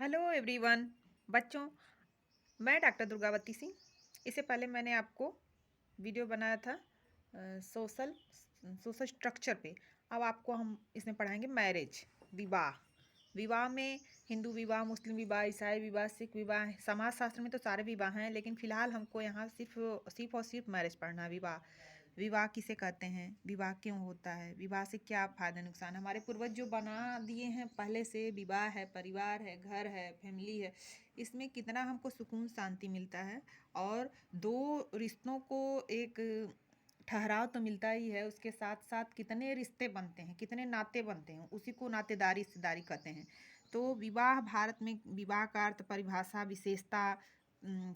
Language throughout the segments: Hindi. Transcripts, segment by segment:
Hello everyone. बच्चों, मैं डॉक्टर दुर्गावती सिंह। इससे पहले मैंने आपको वीडियो बनाया था सोशल सोशल स्ट्रक्चर पे। अब आपको हम इसमें पढ़ाएंगे मैरिज, विवाह। विवाह में हिंदू विवाह, मुस्लिम विवाह, ईसाई विवाह, सिख विवाह। समाज शास्त्र में तो सारे विवाह हैं, लेकिन फिलहाल हमको यहाँ सिर्फ सिर्फ और सिर्फ मैरिज पढ़ना है। विवाह, विवाह किसे कहते हैं, विवाह क्यों होता है, विवाह से क्या फायदा नुकसान। हमारे पूर्वज जो बना दिए हैं पहले से, विवाह है, परिवार है, घर है, फैमिली है, इसमें कितना हमको सुकून शांति मिलता है। और दो रिश्तों को एक ठहराव तो मिलता ही है, उसके साथ साथ कितने रिश्ते बनते हैं, कितने नाते बनते हैं, उसी को नातेदारी रिश्तेदारी कहते हैं। तो विवाह, भारत में विवाह का अर्थ, परिभाषा, विशेषता,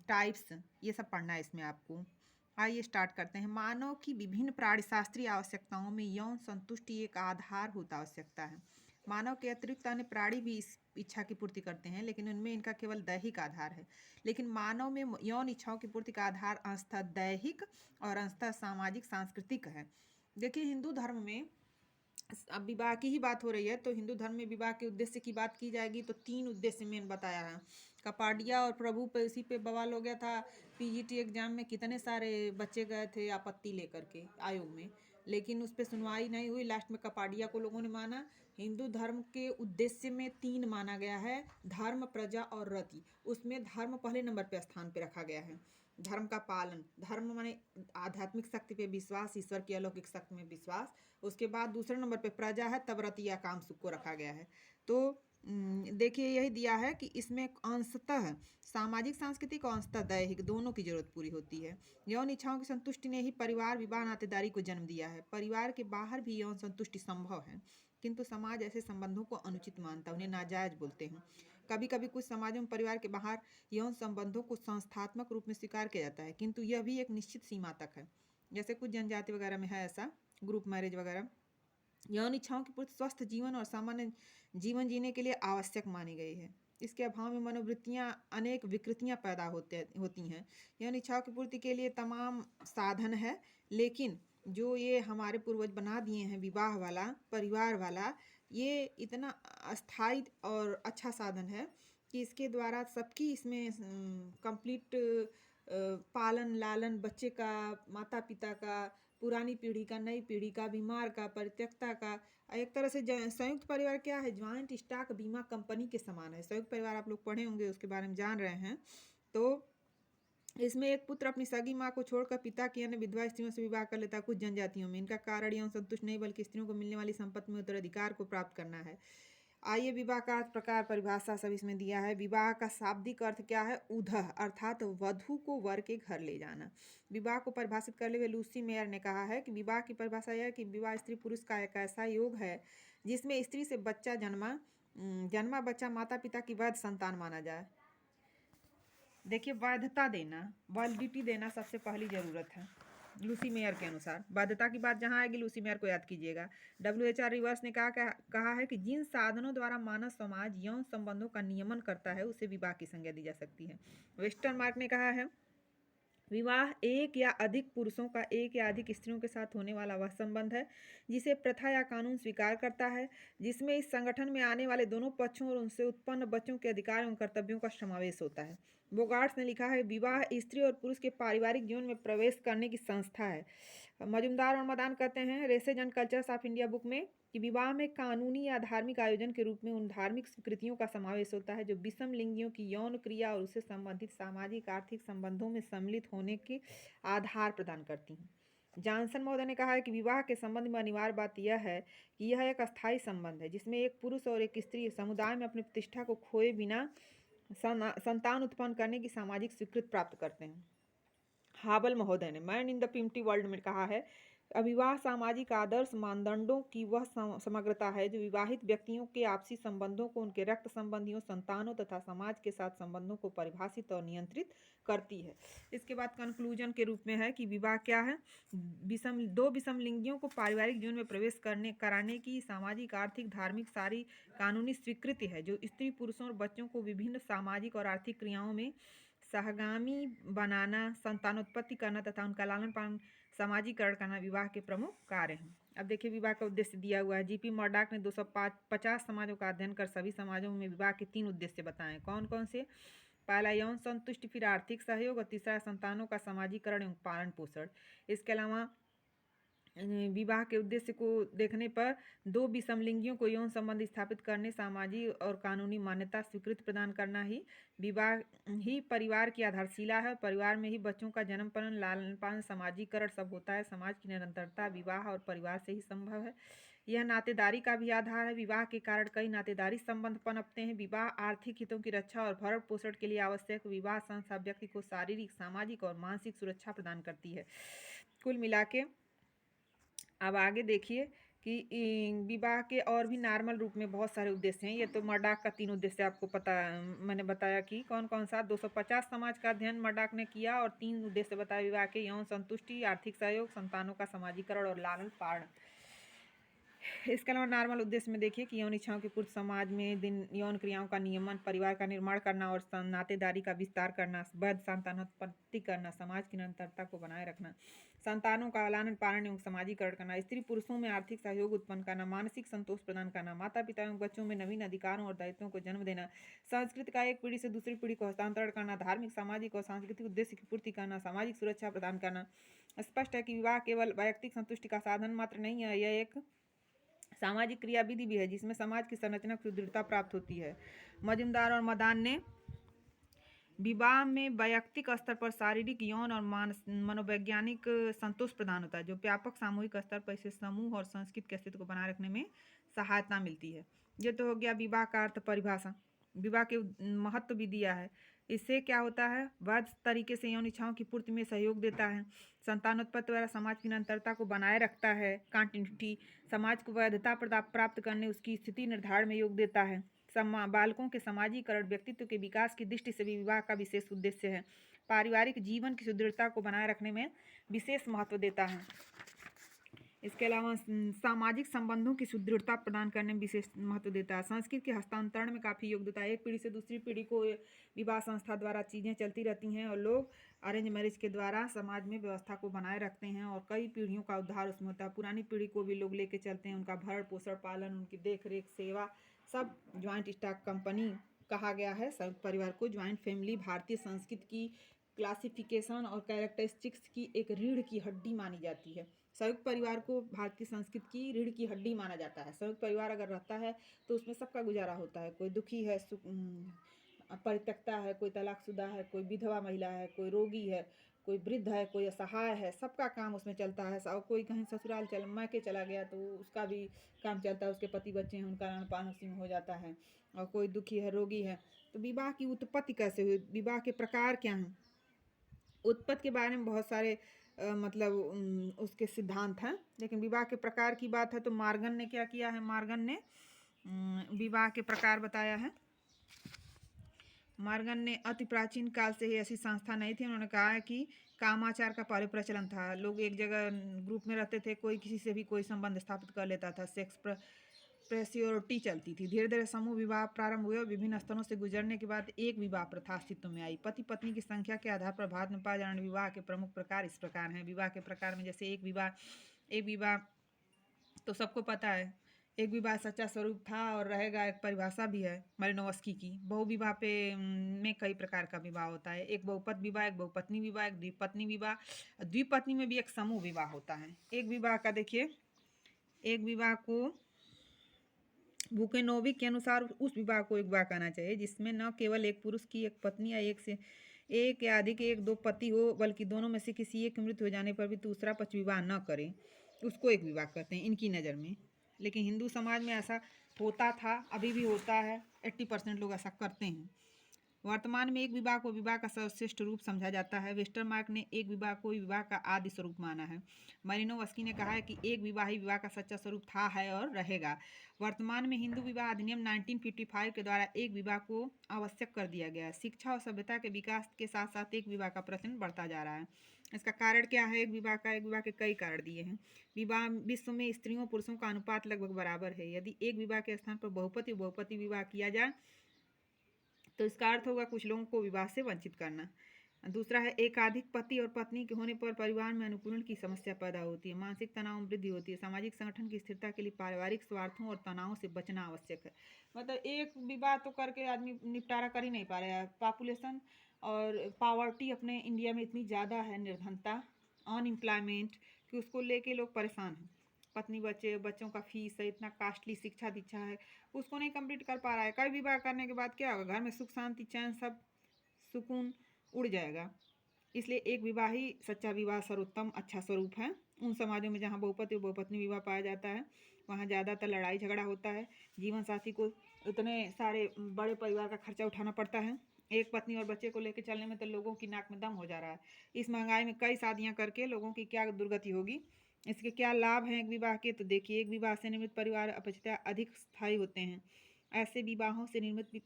टाइप्स, ये सब पढ़ना है इसमें आपको। आइए स्टार्ट करते हैं। मानव की विभिन्न प्राणिशास्त्रीय आवश्यकताओं में यौन संतुष्टि एक आधार होता आवश्यकता है। मानव के अतिरिक्त अन्य प्राणी भी इस इच्छा की पूर्ति करते हैं, लेकिन उनमें इनका केवल दैहिक आधार है। लेकिन मानव में यौन इच्छाओं की पूर्ति का आधार अंशतः दैहिक और अंशतः सामाजिक सांस्कृतिक है। देखिए, हिंदू धर्म में, अब विवाह की ही बात हो रही है तो हिंदू धर्म में विवाह के उद्देश्य की बात की जाएगी तो 3 उद्देश्य मेन बताया है। कपाडिया और प्रभु पे इसी पे बवाल हो गया था। पीजीटी एग्जाम में कितने सारे बच्चे गए थे आपत्ति लेकर के आयोग में, लेकिन उस पर सुनवाई नहीं हुई। लास्ट में कपाडिया को लोगों ने माना। हिंदू धर्म के उद्देश्य में 3 माना गया है: धर्म, प्रजा और रति। उसमें धर्म पहले नंबर पे स्थान पे रखा गया है। धर्म का पालन, धर्म माने आध्यात्मिक शक्ति पे विश्वास, ईश्वर की अलौकिक शक्ति में विश्वास। उसके बाद दूसरे नंबर पे प्रजा है, तब रति या काम सुख को रखा गया है। तो देखिए, यही दिया है कि इसमें अंशतः सामाजिक सांस्कृतिक और अंशतः दैहिक दोनों की जरूरत पूरी होती है। यौन इच्छाओं की संतुष्टि ने ही परिवार, विवाह, नातेदारी को जन्म दिया है। परिवार के बाहर भी यौन संतुष्टि संभव है, किंतु समाज ऐसे संबंधों को अनुचित मानता है, उन्हें नाजायज बोलते हैं। कभी कभी कुछ समाजों में परिवार के बाहर यौन संबंधों को संस्थात्मक रूप में स्वीकार किया जाता है, किंतु यह भी एक निश्चित सीमा तक है। जैसे कुछ जनजाति वगैरह में है ऐसा, ग्रुप मैरिज वगैरह। यौन इच्छाओं की पूर्ति स्वस्थ जीवन और सामान्य जीवन जीने के लिए आवश्यक मानी गई है। इसके अभाव में मनोवृत्तियां, अनेक विकृतियां पैदा होती हैं। यौन इच्छाओं की पूर्ति के लिए तमाम साधन है, लेकिन जो ये हमारे पूर्वज बना दिए हैं विवाह वाला, परिवार वाला, ये इतना अस्थायी और अच्छा साधन है कि इसके द्वारा सबकी इसमें कंप्लीट पालन लालन, बच्चे का, माता पिता का, पुरानी पीढ़ी का, नई पीढ़ी का, बीमार का, परित्यक्ता का। एक तरह से संयुक्त परिवार क्या है, ज्वाइंट स्टॉक बीमा कंपनी के समान है। संयुक्त परिवार आप लोग पढ़े होंगे, उसके बारे में जान रहे हैं। तो इसमें एक पुत्र अपनी सगी माँ को छोड़कर पिता की अन्य विधवा स्त्रियों से विवाह कर लेता है। कुछ जनजातियों में इनका कारण यौन संतुष्ट नहीं, बल्कि स्त्रियों को मिलने वाली संपत्ति में उत्तराधिकार को प्राप्त करना है। आइए, विवाह का अर्थ, प्रकार, परिभाषा सब इसमें दिया है। विवाह का शाब्दिक अर्थ क्या है? उधह, अर्थात वधु को वर के घर ले जाना। विवाह को परिभाषित करते हुए लूसी मेयर ने कहा है कि विवाह की परिभाषा यह है कि विवाह स्त्री पुरुष का एक ऐसा योग है जिसमें स्त्री से बच्चा जन्मा बच्चा माता पिता की वैध संतान माना जाए। देखिए, वैधता देना, वैलिडिटी देना सबसे पहली जरूरत है लूसी मेयर के अनुसार। वैधता की बात जहाँ आएगी, लूसी मेयर को याद कीजिएगा। WHR रिवर्स ने कहा है कि जिन साधनों द्वारा मानव समाज यौन संबंधों का नियमन करता है उसे विवाह की संज्ञा दी जा सकती है। वेस्टर्न मार्क ने कहा है, विवाह एक या अधिक पुरुषों का एक या अधिक स्त्रियों के साथ होने वाला वह संबंध है जिसे प्रथा या कानून स्वीकार करता है, जिसमें इस संगठन में आने वाले दोनों पक्षों और उनसे उत्पन्न बच्चों के अधिकार एवं कर्तव्यों का समावेश होता है। बोगार्ट्स ने लिखा है, विवाह स्त्री और पुरुष के पारिवारिक जीवन में प्रवेश करने की संस्था है। मजुमदार और मदान कहते हैं races and cultures of India book में कि विवाह में कानूनी या धार्मिक आयोजन के रूप में उन धार्मिक स्वीकृतियों का समावेश होता है जो विषम लिंगियों की यौन क्रिया और उससे संबंधित सामाजिक आर्थिक संबंधों में सम्मिलित होने के आधार प्रदान करती हैं। जॉनसन महोदय ने कहा है कि विवाह के संबंध में अनिवार्य बात यह है कि यह एक अस्थायी संबंध है जिसमें एक पुरुष और एक स्त्री समुदाय में अपनी प्रतिष्ठा को खोए बिना संतान उत्पन्न करने की सामाजिक स्वीकृति प्राप्त करते हैं। हाबल महोदय ने man in the primitive world में कहा है, विवाह सामाजिक आदर्श मानदंडों की वह समग्रता है जो विवाहित व्यक्तियों के आपसी संबंधों को उनके रक्त संबंधियों, संतानों तथा समाज के साथ संबंधों को परिभाषित और नियंत्रित करती है। इसके बाद कंक्लूजन के रूप में है कि विवाह क्या है? दो विषम लिंगियों को पारिवारिक जीवन में प्रवेश कराने की सामाजिक, आर्थिक, धार्मिक सारी कानूनी स्वीकृति है जो स्त्री पुरुषों और बच्चों को विभिन्न सामाजिक और आर्थिक क्रियाओं में सहगामी बनाना, संतानोत्पत्ति करना तथा उनका लालन पालन, सामाजिकरण करना विवाह के प्रमुख कार्य हैं। अब देखिए विवाह का उद्देश्य दिया हुआ है। जीपी मर्डॉक ने 250 समाजों का अध्ययन कर सभी समाजों में विवाह के 3 उद्देश्य बताए। कौन कौन से? पहला यौन संतुष्टि, फिर आर्थिक सहयोग और तीसरा संतानों का समाजीकरण एवं पालन पोषण। इसके अलावा विवाह के उद्देश्य को देखने पर दो विषमलिंगियों को यौन संबंध स्थापित करने, सामाजिक और कानूनी मान्यता स्वीकृति प्रदान करना ही विवाह ही परिवार की आधारशिला है। परिवार में ही बच्चों का जन्म पालन, लालन पालन, सामाजिकरण सब होता है। समाज की निरंतरता विवाह और परिवार से ही संभव है। यह नातेदारी का भी आधार है। विवाह के कारण कई नातेदारी संबंध पनपते हैं। विवाह आर्थिक हितों की रक्षा और भरण पोषण के लिए आवश्यक विवाह संस्था व्यक्ति को शारीरिक, सामाजिक और मानसिक सुरक्षा प्रदान करती है। कुल मिला के अब आगे देखिए कि विवाह के और भी नॉर्मल रूप में बहुत सारे उद्देश्य हैं। ये तो मर्डॉक का 3 उद्देश्य आपको पता, मैंने बताया कि कौन कौन सा। 250 समाज का अध्ययन मर्डॉक ने किया और 3 उद्देश्य बताया विवाह के: यौन संतुष्टि, आर्थिक सहयोग, संतानों का समाजीकरण और लालन पालन। इसके अलावा नॉर्मल उद्देश्य में देखिए कि यौन इच्छाओं की पूर्ति, समाज में दिन यौन क्रियाओं का नियमन, परिवार का निर्माण करना और नातेदारी का विस्तार करना, वैध संतानोत्पत्ति करना, समाज की निरंतरता को बनाए रखना, संतानों का लालन पालन एवं समाजीकरण करना, स्त्री पुरुषों में आर्थिक सहयोग उत्पन्न करना, मानसिक संतोष प्रदान करना, माता पिता एवं बच्चों में नवीन अधिकारों और दायित्वों को जन्म देना, संस्कृति का एक पीढ़ी से दूसरी पीढ़ी को हस्तांतरण करना, धार्मिक, सामाजिक और सांस्कृतिक उद्देश्य की पूर्ति करना, सामाजिक सुरक्षा प्रदान करना। स्पष्ट है कि विवाह केवल वैयक्तिक संतुष्टि का साधन मात्र नहीं है, यह एक सामाजिक क्रियाविधि भी है जिसमें समाज की संरचना को सुदृढ़ता प्राप्त होती है। मजुमदार और मदान ने विवाह में वैयक्तिक स्तर पर शारीरिक, यौन और मनोवैज्ञानिक संतोष प्रदान होता है, जो व्यापक सामूहिक स्तर पर इसे समूह और संस्कृति के अस्तित्व को बनाए रखने में सहायता मिलती है। ये तो हो गया विवाह का अर्थ परिभाषा। विवाह के महत्व भी दिया है। इससे क्या होता है? वैध तरीके से यौन इच्छाओं की पूर्ति में सहयोग देता है, संतानोत्पत्ति द्वारा समाज की निरंतरता को बनाए रखता है, कंटिन्यूटी, समाज को वैधता प्राप्त करने उसकी स्थिति निर्धारण में योग देता है, बालकों के समाजीकरण, व्यक्तित्व के विकास की दृष्टि से भी विवाह का विशेष उद्देश्य है, पारिवारिक जीवन की सुदृढ़ता को बनाए रखने में विशेष महत्व देता है। इसके अलावा सामाजिक संबंधों की सुदृढ़ता प्रदान करने में विशेष महत्व देता है, संस्कृति के हस्तांतरण में काफ़ी योग देता है। एक पीढ़ी से दूसरी पीढ़ी को विवाह संस्था द्वारा चीज़ें चलती रहती हैं और लोग अरेंज मैरिज के द्वारा समाज में व्यवस्था को बनाए रखते हैं और कई पीढ़ियों का उद्धार उसमें होता है। पुरानी पीढ़ी को भी लोग लेके चलते हैं, उनका भरण पोषण, पालन, उनकी देख रेख, सेवा, सब ज्वाइंट स्टॉक कंपनी कहा गया है। संयुक्त परिवार को ज्वाइंट फैमिली भारतीय संस्कृति की क्लासिफिकेशन और कैरेक्टरिस्टिक्स की एक रीढ़ की हड्डी मानी जाती है। संयुक्त परिवार को भारतीय संस्कृति की रीढ़ की हड्डी माना जाता है। संयुक्त परिवार अगर रहता है तो उसमें सबका गुजारा होता है। कोई दुखी है, परित्यक्ता है, कोई तलाकशुदा है, कोई विधवा महिला है, कोई रोगी है, कोई वृद्ध है, कोई असहाय है, सबका काम उसमें चलता है। और कोई कहीं ससुराल मायके चला गया तो उसका भी काम चलता है, उसके पति बच्चे हैं, उनका लालन पालन उसी में हो जाता है। और कोई दुखी है, रोगी है। तो विवाह की उत्पत्ति कैसे हुई, विवाह के प्रकार क्या हैं, उत्पत्ति के बारे में बहुत सारे उसके सिद्धांत हैं, लेकिन विवाह के प्रकार की बात है तो मार्गन ने क्या किया है, मार्गन ने विवाह के प्रकार बताया है। मार्गन ने अति प्राचीन काल से ही ऐसी संस्था नहीं थी। उन्होंने कहा है कि कामाचार का पहले प्रचलन था। लोग एक जगह ग्रुप में रहते थे, कोई किसी से भी कोई संबंध स्थापित कर लेता था, सेक्स प्रेसियोरिटी चलती थी। धीरे धीरे समूह विवाह प्रारंभ हुए और विभिन्न स्तरों से गुजरने के बाद एक विवाह प्रथा अस्तित्व में आई। पति पत्नी की संख्या के आधार पर भारत में पाए जाने विवाह के प्रमुख प्रकार इस प्रकार हैं। विवाह के प्रकार में जैसे एक विवाह तो सबको पता है, एक विवाह सच्चा स्वरूप था और रहेगा, एक परिभाषा भी है मालिनोव्स्की की। बहुविवाह पे में कई प्रकार का विवाह होता है, एक बहुपद विवाह, एक बहुपत्नी विवाह, एक द्विपत्नी विवाह। द्विपत्नी में भी एक समूह विवाह होता है। एक विवाह का देखिए, एक विवाह को बुकेनोविक के अनुसार उस विवाह को एक विवाह कहना चाहिए जिसमें न केवल एक पुरुष की एक पत्नी या एक या अधिक एक दो पति हो, बल्कि दोनों में से किसी एक की मृत्यु हो जाने पर भी दूसरा पक्ष विवाह न करे, उसको एक विवाह कहते हैं इनकी नज़र में। लेकिन हिंदू समाज में ऐसा होता था, अभी भी होता है, 80% लोग ऐसा करते हैं। वर्तमान में एक विवाह को विवाह का सर्वश्रेष्ठ रूप समझा जाता है। वेस्टरमार्क ने एक विवाह को विवाह का आदि स्वरूप माना है। मालिनोव्स्की ने कहा है कि एक विवाह ही विवाह का सच्चा स्वरूप था, है और रहेगा। वर्तमान में हिंदू विवाह अधिनियम 1955 के द्वारा एक विवाह को आवश्यक कर दिया गया है। शिक्षा और सभ्यता के विकास के साथ साथ एक विवाह का प्रचलन बढ़ता जा रहा है। इसका कारण क्या है? एक विवाह के कई कारण दिए हैं। विवाह विश्व में स्त्रियों पुरुषों का अनुपात लगभग बराबर है। यदि एक विवाह के स्थान पर बहुपति विवाह किया जाए तो इसका अर्थ होगा कुछ लोगों को विवाह से वंचित करना। दूसरा है एकाधिक पति और पत्नी के होने पर परिवार में अनुकूलन की समस्या पैदा होती है, मानसिक तनाव में वृद्धि होती है, सामाजिक संगठन की स्थिरता के लिए पारिवारिक स्वार्थों और तनावों से बचना आवश्यक है। मतलब एक विवाह तो करके आदमी निपटारा कर ही नहीं पा रहा है। पॉपुलेशन और पावर्टी अपने इंडिया में इतनी ज़्यादा है, निर्धनता, अनएम्प्लॉयमेंट, कि उसको लेके लोग परेशान हैं। पत्नी बच्चे बच्चों का फीस है, इतना कास्टली शिक्षा दीक्षा है, उसको नहीं कंप्लीट कर पा रहा है। कई विवाह करने के बाद क्या होगा, घर में सुख शांति चैन सब सुकून उड़ जाएगा। इसलिए एक विवाह ही सच्चा विवाह सर्वोत्तम अच्छा स्वरूप है। उन समाजों में जहाँ बहुपति और बहुपत्नी विवाह पाया जाता है वहाँ ज़्यादातर लड़ाई झगड़ा होता है, जीवन साथी को इतने सारे बड़े परिवार का खर्चा उठाना पड़ता है। एक पत्नी और बच्चे को लेकर चलने में तो लोगों की नाक में दम हो जा रहा है। इस महंगाई में कई शादियाँ करके लोगों की क्या दुर्गति होगी। इसके क्या लाभ हैं एक विवाह के, तो देखिए, एक विवाह से निर्मित परिवार अपेक्षाकृत अधिक स्थायी होते हैं। ऐसे विवाहों से निर्मित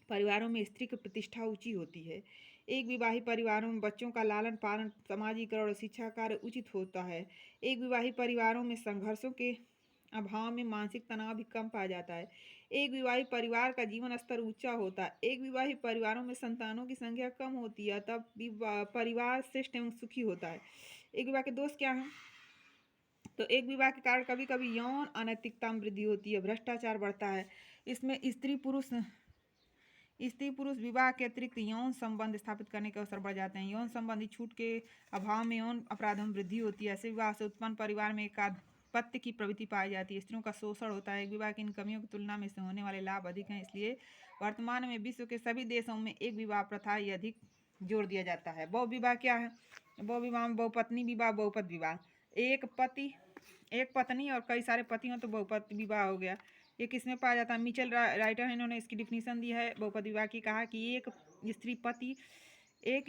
परिवारों में स्त्री की प्रतिष्ठा ऊंची होती है। एक विवाही परिवारों में बच्चों का लालन पालन, समाजीकरण और शिक्षा कार्य उचित होता है। एक विवाही परिवारों में संघर्षों के अभाव में मानसिक तनाव भी कम पाया जाता है। एक विवाही परिवार का जीवन स्तर ऊंचा होता है। एक विवाही परिवारों में संतानों की संख्या कम होती है, तब परिवार श्रेष्ठ एवं सुखी होता है। एक विवाह के दोष क्या हैं, तो एक विवाह के कारण कभी कभी यौन अनैतिकता में वृद्धि होती है, भ्रष्टाचार बढ़ता है। इसमें स्त्री पुरुष विवाह के अतिरिक्त यौन संबंध स्थापित करने के अवसर बढ़ जाते हैं। यौन संबंधी छूट के अभाव में यौन अपराधों में वृद्धि होती है। ऐसे विवाह से उत्पन्न परिवार में एकाधिपत्य की प्रवृत्ति पाई जाती है, स्त्रियों का शोषण होता है। एक विवाह की इन कमियों की तुलना में इससे होने वाले लाभ अधिक हैं। इसलिए वर्तमान में विश्व के सभी देशों में एक विवाह प्रथा ये अधिक जोर दिया जाता है। बहु विवाह क्या है, बहु विवाह में बहुपत्नी विवाह, बहुपत विवाह। एक पत्नी और कई सारे पति हों तो बहुपत विवाह हो गया। ये किसमें पाया जाता है, मिचेल राइटर है, इन्होंने इसकी डिफिनीशन दी है बहुपत विवाह की। कहा कि एक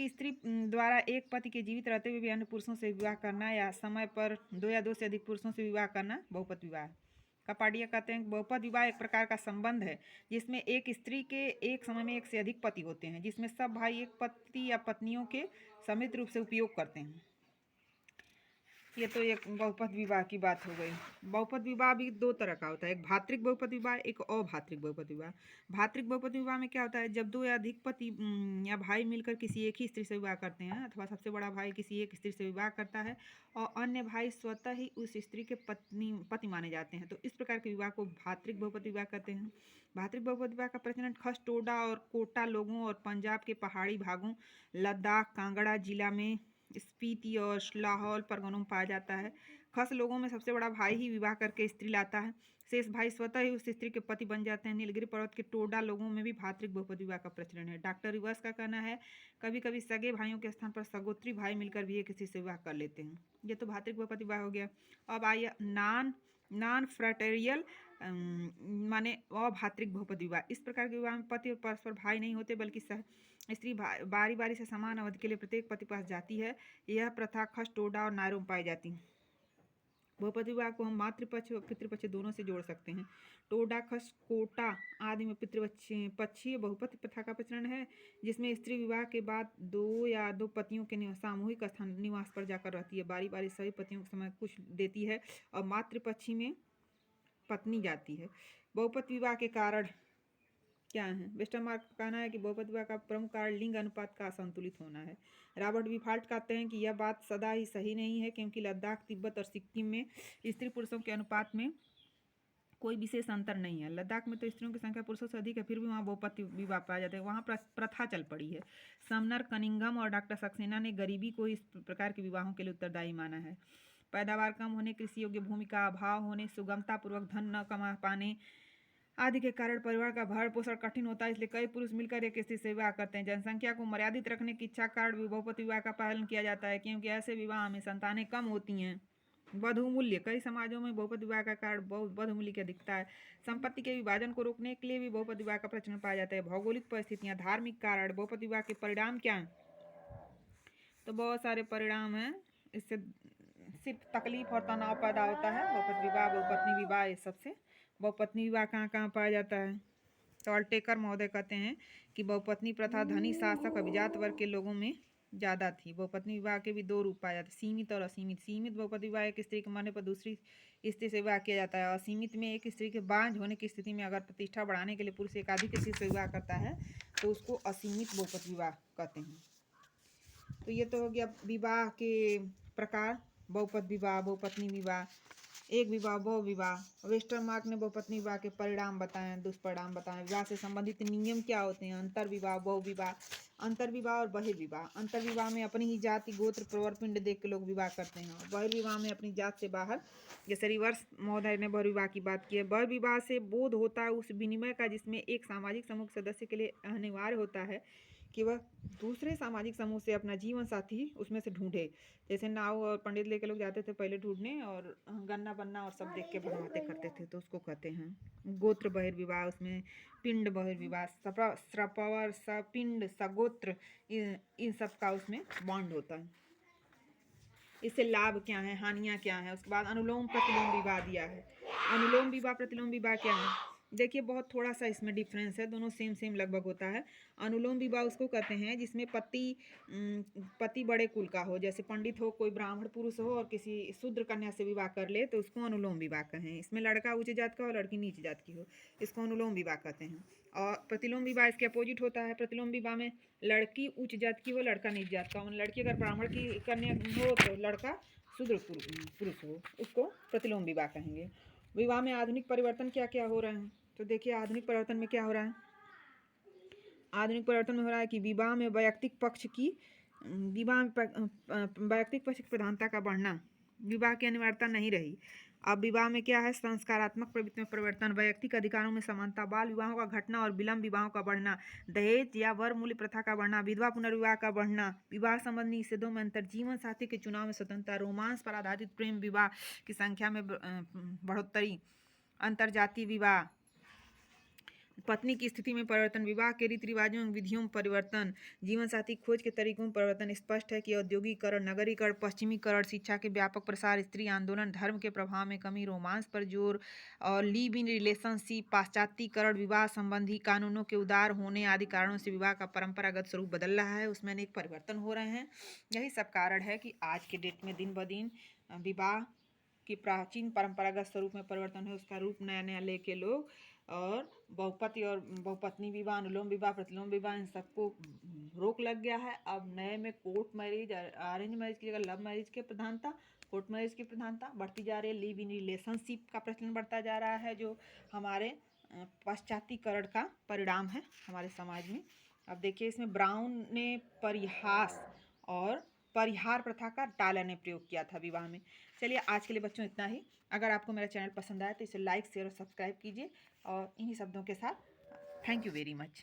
स्त्री द्वारा एक पति के जीवित रहते हुए भी अन्य पुरुषों से विवाह करना या समय पर दो या दो से अधिक पुरुषों से विवाह करना बहुपत विवाह। कपाडिया कहते हैं कि बहुपत विवाह एक प्रकार का संबंध है जिसमें एक स्त्री के एक समय में एक से अधिक पति होते हैं, जिसमें सब भाई एक पति या पत्नियों के समित रूप से उपयोग करते हैं। ये तो एक बहुपत विवाह की बात हो गई। बहुपत विवाह भी दो तरह का होता है, एक भातृक बहुपत विवाह, एक अभातृक बहुपत विवाह। भातृक बहुपत विवाह में क्या होता है, जब दो या अधिक पति या भाई मिलकर किसी एक ही स्त्री से विवाह करते हैं, अथवा सबसे बड़ा भाई किसी एक स्त्री से विवाह करता है और अन्य भाई स्वतः ही उस स्त्री के पति माने जाते हैं, तो इस प्रकार के विवाह को भातृक बहुपत विवाह कहते हैं। भातृक बहुपत विवाह का प्रचलन खस, टोडा और कोटा लोगों और पंजाब के पहाड़ी भागों, लद्दाख, कांगड़ा जिला में, स्पीति और लाहौल परगनों में पाया जाता है। खस लोगों में सबसे बड़ा भाई ही विवाह करके स्त्री लाता है, शेष भाई स्वतः ही उस स्त्री के पति बन जाते हैं। नीलगिरी पर्वत के टोडा लोगों में भी भातृक बहुपत विवाह का प्रचलन है। डॉक्टर रिवर्स का कहना है कभी कभी सगे भाइयों के स्थान पर सगोत्री भाई मिलकर भी एक किसी से विवाह कर लेते हैं। ये तो भातृक बहुपत विवाह हो गया। अब आइए नॉन फ्रैटेरियल माने अभातृक बहुपत विवाह। इस प्रकार के विवाह में पति और परस्पर भाई नहीं होते, बल्कि स्त्री बारी बारी से समान अवधि के लिए प्रत्येक पति पास जाती है। यह प्रथा खस, टोडा और नायरों में पाई जाती है। बहुपत विवाह को हम मातृपक्ष और पितृपक्ष दोनों से जोड़ सकते हैं। टोडा, खस, कोटा आदि में पितृपक्षीय बहुपति प्रथा का प्रचलन है, जिसमें स्त्री विवाह के बाद दो या दो पतियों के सामूहिक स्थान निवास पर जाकर रहती है, बारी बारी सभी पतियों को समय कुछ देती है और मातृपक्षी में पत्नी जाती है। बहुपत विवाह के कारण क्या है, वेस्टरमार्क का कहना है कि बहुपत विवाह का प्रमुख कारण लिंग अनुपात का असंतुलित होना है। रॉबर्ट विफाल्ट कहते हैं कि यह बात सदा ही सही नहीं है, क्योंकि लद्दाख, तिब्बत और सिक्किम में स्त्री पुरुषों के अनुपात में कोई विशेष अंतर नहीं है। लद्दाख में तो स्त्रियों की संख्या पुरुषों से अधिक है, फिर भी वहाँ बहुपत विवाह पाया जाता है। वहाँ प्रथा चल पड़ी है। समनर, कनिंघम और डॉक्टर सक्सेना ने गरीबी को इस प्रकार के विवाहों के लिए उत्तरदायी माना है। पैदावार कम होने, कृषि योग्य भूमि का अभाव होने, सुगमता पूर्वक धन न कमा पाने आदि के कारण परिवार का भरण पोषण कठिन होता है, इसलिए कई पुरुष मिलकर एक स्त्री से विवाह करते हैं। जनसंख्या को मर्यादित रखने की इच्छा कारण भी बहुपत विवाह का पालन किया जाता है, क्योंकि ऐसे विवाह में संतानें कम होती हैं। बहुमूल्य, कई समाजों में बहुपत विवाह का कारण बहुमूल्य की अधिकता है। संपत्ति के विभाजन को रोकने के लिए भी बहुपत विवाह का प्रचलन पाया जाता है। भौगोलिक परिस्थितियां, धार्मिक कारण, बहुपत विवाह के परिणाम क्या हैं, तो बहुत सारे परिणाम हैं। इससे सिर्फ तकलीफ और तनाव पैदा होता है। बहुपत विवाह, बहुपत्नी विवाह, ये सबसे। बहुपत्नी विवाह कहाँ कहाँ पाया जाता है, तो अल्टेकर महोदय कहते हैं कि बहुपत्नी प्रथा धनी शासक अभिजात वर्ग के लोगों में ज़्यादा थी। बहुपत्नी विवाह के भी दो रूप पाए जाते हैं, सीमित और असीमित। सीमित बहुपत विवाह एक स्त्री के मरने पर दूसरी स्त्री से विवाह किया जाता है। असीमित में एक स्त्री के बांझ होने की स्थिति में अगर प्रतिष्ठा बढ़ाने के लिए पुरुष एकाधिक स्त्री से विवाह करता है तो उसको असीमित बहुपत विवाह कहते हैं। तो ये तो हो गया विवाह के प्रकार। बहुपद विवाह, बहुपत्नी विवाह, एक विवाह, बहु विवाह। वेस्टर्न मार्क ने बहुपत्नी विवाह के परिणाम बताएं, दुष्परिणाम बताएं। विवाह से संबंधित नियम क्या होते हैं? अंतर विवाह, बहु विवाह, अंतर विवाह और बहिर्विवाह। अंतर विवाह में अपनी ही जाति, गोत्र, प्रवर, पिंड देख के लोग विवाह करते हैं। और बहिर्विवाह में अपनी जात से बाहर, जैसे रिवर्स महोदय ने बहिर्विवाह की बात की है। बहिर्विवाह से बोध होता है उस विनिमय का जिसमें एक सामाजिक समूह के सदस्य के लिए अनिवार्य होता है कि वह दूसरे सामाजिक समूह से अपना जीवन साथी उसमें से ढूंढे। जैसे नाव और पंडित लेके लोग जाते थे पहले ढूंढने, और गन्ना बनना और सब देख के बनवाते करते थे, तो उसको कहते हैं गोत्र बहिर्विवाह। उसमें पिंड बहिर्विवाह, सप्रवर, सपिंड, सगोत्र, इन सब का उसमें बॉन्ड होता है। इससे लाभ क्या है, हानियां क्या है। उसके बाद अनुलोम प्रतिलोम विवाह दिया है। अनुलोम विवाह, प्रतिलोम विवाह क्या है? देखिए बहुत थोड़ा सा इसमें डिफरेंस है, दोनों सेम सेम लगभग होता है। अनुलोम विवाह उसको कहते हैं जिसमें पति बड़े कुल का हो, जैसे पंडित हो, कोई ब्राह्मण पुरुष हो और किसी शूद्र कन्या से विवाह कर ले तो उसको अनुलोम विवाह कहें। इसमें लड़का उच्च जात का और लड़की नीच जात की हो, इसको अनुलोम विवाह कहते हैं। और प्रतिलोम विवाह इसके अपोजिट होता है। प्रतिलोम विवाह में लड़की उच्च जात की हो, लड़का नीच जात का हो। लड़की अगर ब्राह्मण की कन्या हो तो लड़का शूद्र पुरुष हो, उसको प्रतिलोम विवाह कहेंगे। विवाह में आधुनिक परिवर्तन क्या क्या हो रहे हैं? तो देखिए आधुनिक परिवर्तन में क्या हो रहा है। आधुनिक परिवर्तन में हो रहा है कि विवाह में वैयक्तिक पक्ष की प्रधानता का बढ़ना। विवाह की अनिवार्यता नहीं रही। अब विवाह में क्या है? संस्कारात्मक प्रवृत्ति में परिवर्तन, वैयक्तिक अधिकारों में समानता, बाल विवाहों का घटना और विलंब विवाहों का बढ़ना, दहेज या वर मूल्य प्रथा का बढ़ना, विधवा पुनर्विवाह का बढ़ना, विवाह संबंधी निषेधों में अंतर, जीवन साथी के चुनाव में स्वतंत्रता, रोमांस पर आधारित प्रेम विवाह की संख्या में बढ़ोतरी, अंतरजातीय विवाह, पत्नी की स्थिति में परिवर्तन, विवाह के रीति रिवाजों एवं विधियों में परिवर्तन, जीवन साथी खोज के तरीकों में परिवर्तन। स्पष्ट है कि औद्योगिकरण, नगरीकरण, पश्चिमीकरण, शिक्षा के व्यापक प्रसार, स्त्री आंदोलन, धर्म के प्रभाव में कमी, रोमांस पर जोर और लिव इन रिलेशनशिप, पाश्चात्यकरण, विवाह संबंधी कानूनों के उदार होने आदि कारणों से विवाह का परंपरागत स्वरूप बदल रहा है, उसमें अनेक परिवर्तन हो रहे हैं। यही सब कारण है कि आज के डेट में दिन ब दिन विवाह कि प्राचीन परंपरागत स्वरूप में परिवर्तन है, उसका रूप नया नया लेके लोग और बहुपति और बहुपत्नी विवाह, अनुलोम विवाह, प्रतिलोम विवाह, इन सबको रोक लग गया है। अब नए में कोर्ट मैरिज, अरेंज मैरिज की जगह लव मैरिज की प्रधानता, कोर्ट मैरिज की प्रधानता बढ़ती जा रही है। लिव इन रिलेशनशिप का प्रचलन बढ़ता जा रहा है, जो हमारे पाश्चात्यकरण का परिणाम है हमारे समाज में। अब देखिए इसमें ब्राउन ने परिहास और परिहार प्रथा का टाला ने प्रयोग किया था विवाह में। चलिए आज के लिए बच्चों इतना ही। अगर आपको मेरा चैनल पसंद आया तो इसे लाइक, शेयर और सब्सक्राइब कीजिए। और इन्हीं शब्दों के साथ थैंक यू वेरी मच।